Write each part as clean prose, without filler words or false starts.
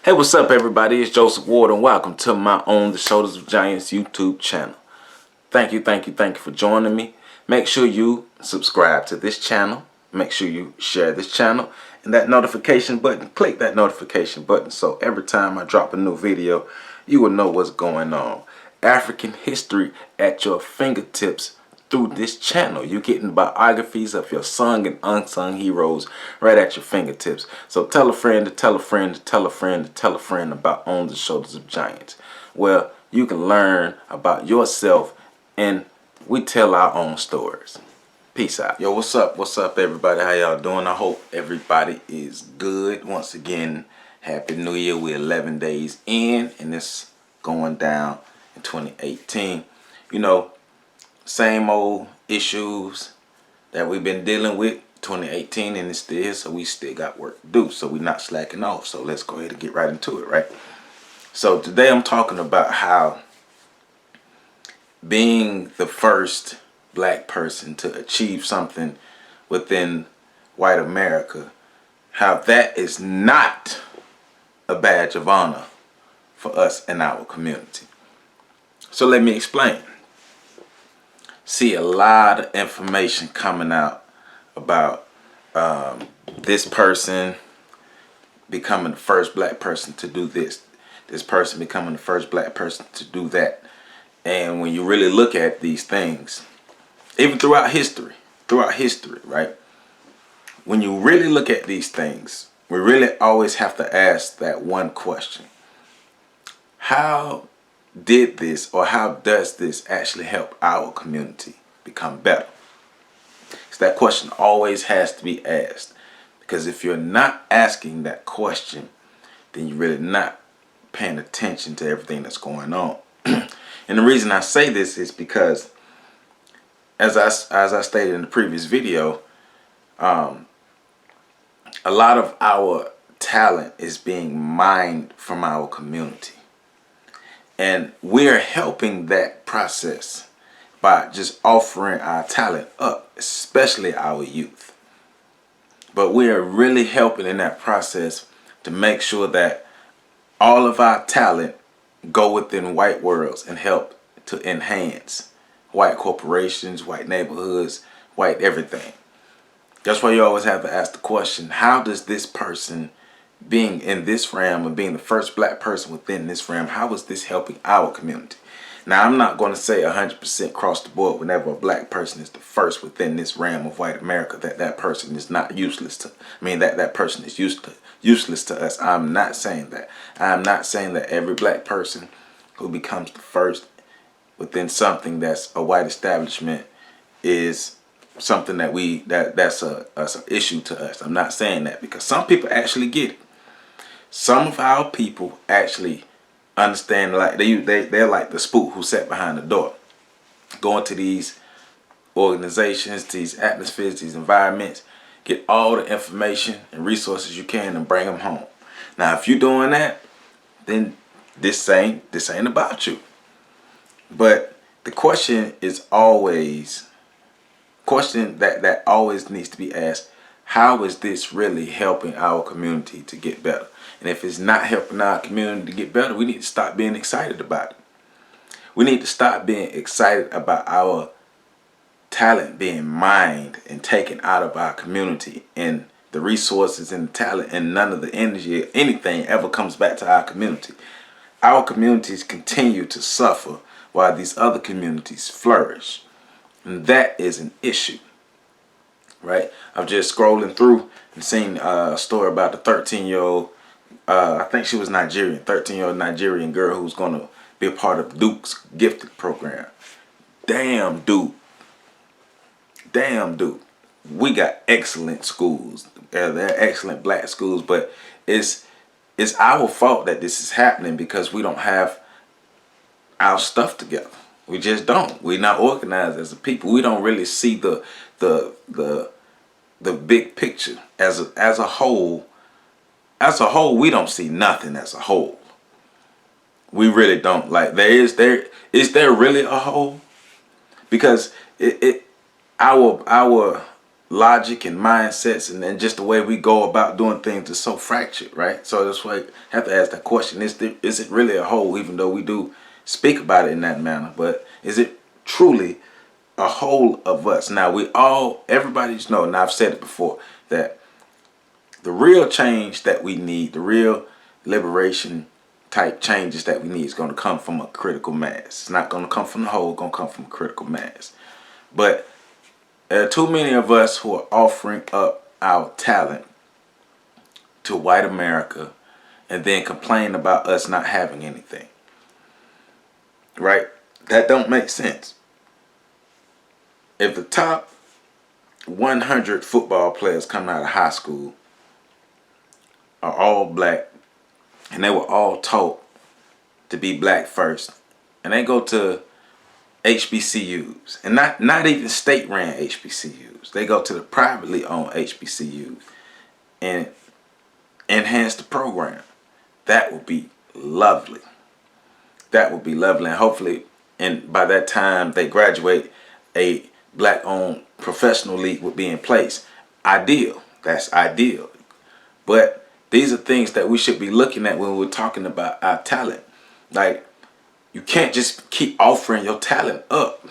Hey, what's up, everybody? It's Joseph Ward, and welcome to my On the Shoulders of Giants YouTube channel. Thank you for joining me. Make sure you subscribe to this channel. Make sure you share this channel. And that notification button, click that notification button so every time I drop a new video, you will know what's going on. African history at your fingertips through this channel. You're getting biographies of your sung and unsung heroes right at your fingertips. So tell a friend to tell a friend to tell a friend to tell a friend about On the Shoulders of Giants. Well, you can learn about yourself and we tell our own stories. Peace out. Yo, what's up? What's up, everybody? How y'all doing? I hope everybody is good. Once again, Happy New Year. We're 11 days in, and it's going down in 2018. You know, same old issues that we've been dealing with 2018, and it's still here, so we still got work to do. So we're not slacking off. So let's go ahead and get right into it, right? So today I'm talking about how being the first black person to achieve something within white America, how that is not a badge of honor for us in our community. So let me explain. See a lot of information coming out about this person becoming the first black person to do this person becoming the first black person to do that. And when you really look at these things, even throughout history, right? When you really look at these things, we really always have to ask that one question. How did this, or how does this actually help our community become better? So that question always has to be asked. Because if you're not asking that question, then you're really not paying attention to everything that's going on. And the reason I say this is because, as I stated in the previous video, a lot of our talent is being mined from our community. And we're helping that process by just offering our talent up, especially our youth. But we are really helping in that process to make sure that all of our talent go within white worlds and help to enhance white corporations, white neighborhoods, white everything. That's why you always have to ask the question, how does this person being in this realm and being the first black person within this realm, how is this helping our community? Now, I'm not going to say 100% across the board whenever a black person is the first within this realm of white America that person is not useless to, that person is useless to us. I'm not saying that. I'm not saying that every black person who becomes the first within something that's a white establishment is something that's an issue to us. I'm not saying that, because some people actually get it. Some of our people actually understand, like they're like the spook who sat behind the door. Go into these organizations, these atmospheres, these environments, get all the information and resources you can and bring them home. Now, if you're doing that, then this ain't about you. But the question is always, that always needs to be asked, how is this really helping our community to get better? And if it's not helping our community to get better, we need to stop being excited about it. We need to stop being excited about our talent being mined and taken out of our community, and the resources and the talent and none of the energy or anything ever comes back to our community. Our communities continue to suffer while these other communities flourish. And that is an issue, right? I'm just scrolling through and seeing a story about the 13-year-old, I think she was Nigerian, 13-year-old Nigerian girl who's going to be a part of Duke's gifted program. Damn, Duke. We got excellent schools. They're excellent black schools, but it's our fault that this is happening because we don't have our stuff together. We just don't. We're not organized as a people. We don't really see the big picture as a whole. As a whole, we don't see nothing as a whole. We really don't. Like, is there really a whole? Because our logic and mindsets, and then just the way we go about doing things is so fractured, right? So that's why I have to ask that question: is it really a whole? Even though we do speak about it in that manner, but is it truly a whole of us? Now everybody's know, and I've said it before, that the real change that we need, the real liberation type changes that we need, is going to come from a critical mass. It's not going to come from the whole, it's going to come from a critical mass. But there are too many of us who are offering up our talent to white America and then complain about us not having anything. Right? That don't make sense. If the top 100 football players coming out of high school are all black, and they were all taught to be black first, and they go to HBCUs, and not even state-ran HBCUs. They go to the privately owned HBCUs and enhance the program. That would be lovely. That would be lovely, and hopefully, and by that time they graduate, a black-owned professional league would be in place. Ideal. That's ideal. But these are things that we should be looking at when we're talking about our talent. Like, you can't just keep offering your talent up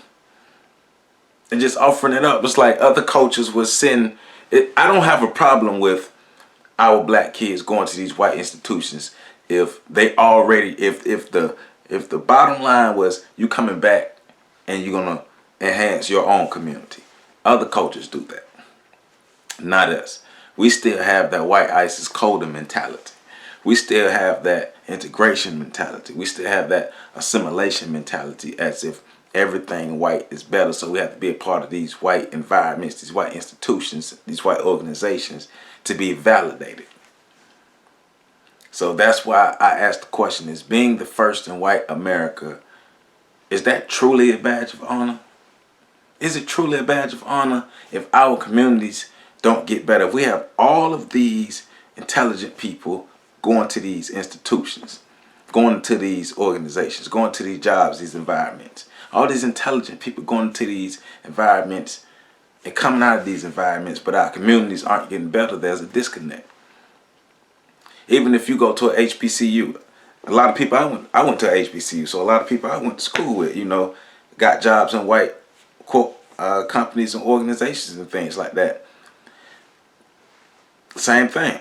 and just offering it up. It's like other coaches would send it. I don't have a problem with our black kids going to these white institutions if they already, if the bottom line was you coming back and you're gonna enhance your own community. Other coaches do that, not us. We still have that white ISIS coder mentality. We still have that integration mentality. We still have that assimilation mentality, as if everything white is better. So we have to be a part of these white environments, these white institutions, these white organizations to be validated. So that's why I asked the question, is being the first in white America, is that truly a badge of honor? Is it truly a badge of honor if our communities don't get better? If we have all of these intelligent people going to these institutions, going to these organizations, going to these jobs, these environments, all these intelligent people going to these environments and coming out of these environments, but our communities aren't getting better, there's a disconnect. Even if you go to a HBCU, a lot of people, I went to a HBCU, so a lot of people I went to school with, got jobs in white companies and organizations and things like that. Same thing.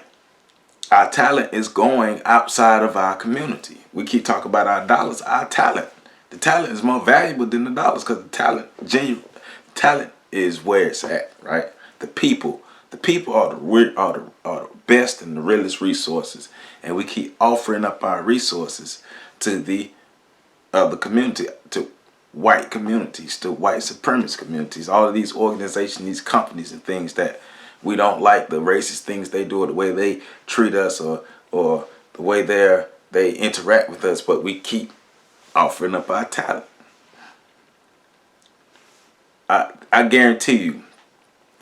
Our talent is going outside of our community. We keep talking about our dollars, our talent. The talent is more valuable than the dollars, because genuine talent is where it's at, right? The people are the best and the realest resources, and we keep offering up our resources to the community, to white communities, to white supremacist communities, all of these organizations, these companies and things that we don't like, the racist things they do, or the way they treat us, or the way they interact with us, but we keep offering up our talent. I guarantee you,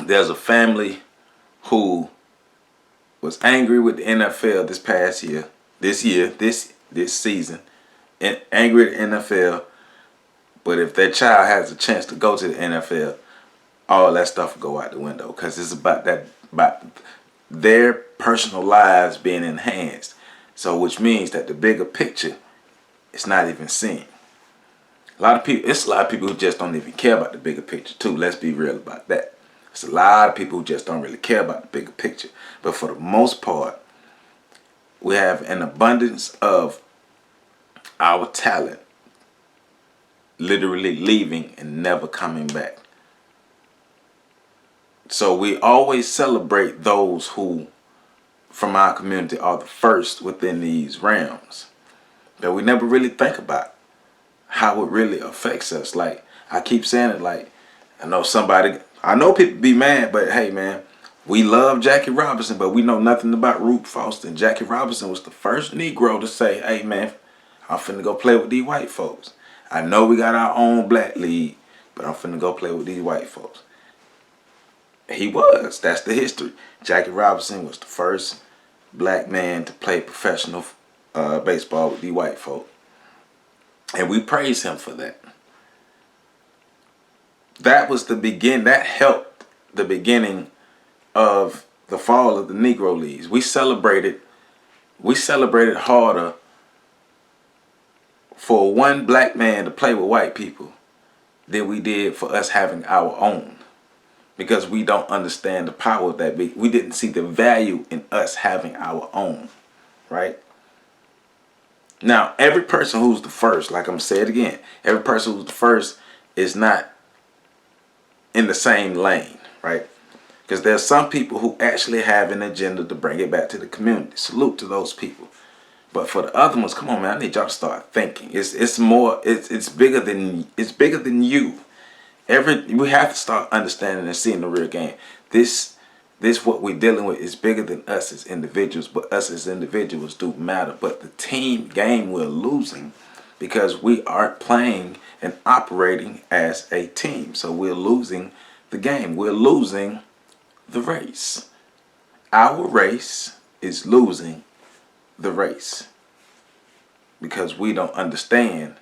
there's a family who was angry with the NFL this season, and angry at the NFL. But if their child has a chance to go to the NFL, all that stuff will go out the window, because it's about their personal lives being enhanced. So, which means that the bigger picture is not even seen. It's a lot of people who just don't even care about the bigger picture too. Let's be real about that. It's a lot of people who just don't really care about the bigger picture. But for the most part, we have an abundance of our talent literally leaving and never coming back. So we always celebrate those who from our community are the first within these realms, but we never really think about how it really affects us. Like, I keep saying it, like, I know people be mad, but hey man, we love Jackie Robinson, but we know nothing about Rube Foster. And Jackie Robinson was the first Negro to say, hey man, I'm finna go play with these white folks. I know we got our own black league, but I'm finna go play with these white folks. He was. That's the history. Jackie Robinson was the first black man to play professional baseball with the white folk. And we praise him for that. That was the beginning. That helped the beginning of the fall of the Negro Leagues. We celebrated harder for one black man to play with white people than we did for us having our own, because we don't understand the power of that. We didn't see the value in us having our own, right? Now, every person who's the first, like I'm saying it again, every person who's the first is not in the same lane, right? Because there's some people who actually have an agenda to bring it back to the community. Salute to those people. But for the other ones, come on, man, I need y'all to start thinking. It's bigger than you. We have to start understanding and seeing the real game. This what we're dealing with is bigger than us as individuals, but us as individuals do matter. But the team game we're losing because we aren't playing and operating as a team. So we're losing the game. We're losing the race. Our race is losing the race because we don't understand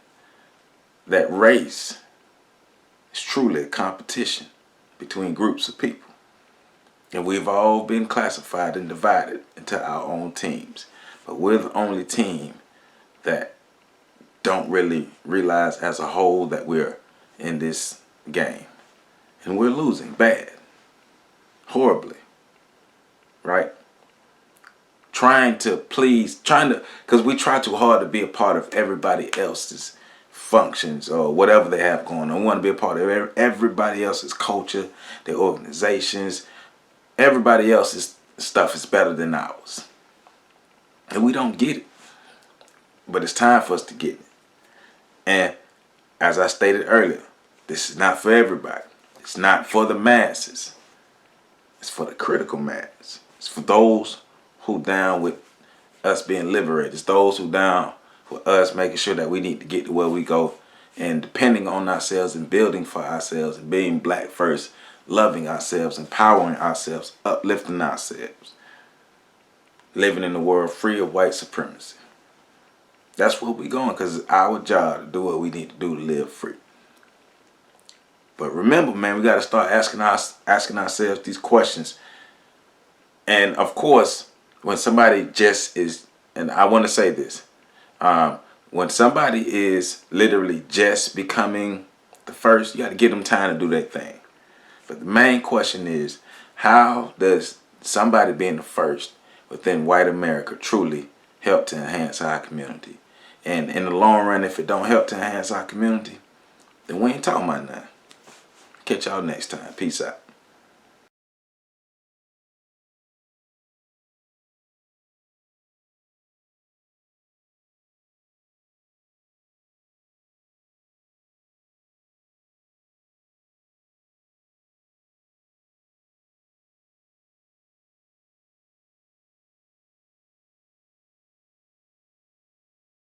that race is truly a competition between groups of people. And we've all been classified and divided into our own teams. But we're the only team that don't really realize as a whole that we're in this game. And we're losing bad. Horribly. Right? Because we try too hard to be a part of everybody else's functions or whatever they have going on. We want to be a part of everybody else's culture, their organizations. Everybody else's stuff is better than ours. And we don't get it. But it's time for us to get it. And as I stated earlier, this is not for everybody. It's not for the masses. It's for the critical mass. It's for those who down with us being liberated. It's those who down with us making sure that we need to get to where we go and depending on ourselves and building for ourselves and being black first, loving ourselves, empowering ourselves, uplifting ourselves, living in a world free of white supremacy. That's where we're going because it's our job to do what we need to do to live free. But remember, man, we got to start asking ourselves these questions. And of course, when somebody just is, and I want to say this, when somebody is literally just becoming the first, you got to give them time to do their thing. But the main question is, how does somebody being the first within white America truly help to enhance our community? And in the long run, if it don't help to enhance our community, then we ain't talking about nothing. Catch y'all next time. Peace out.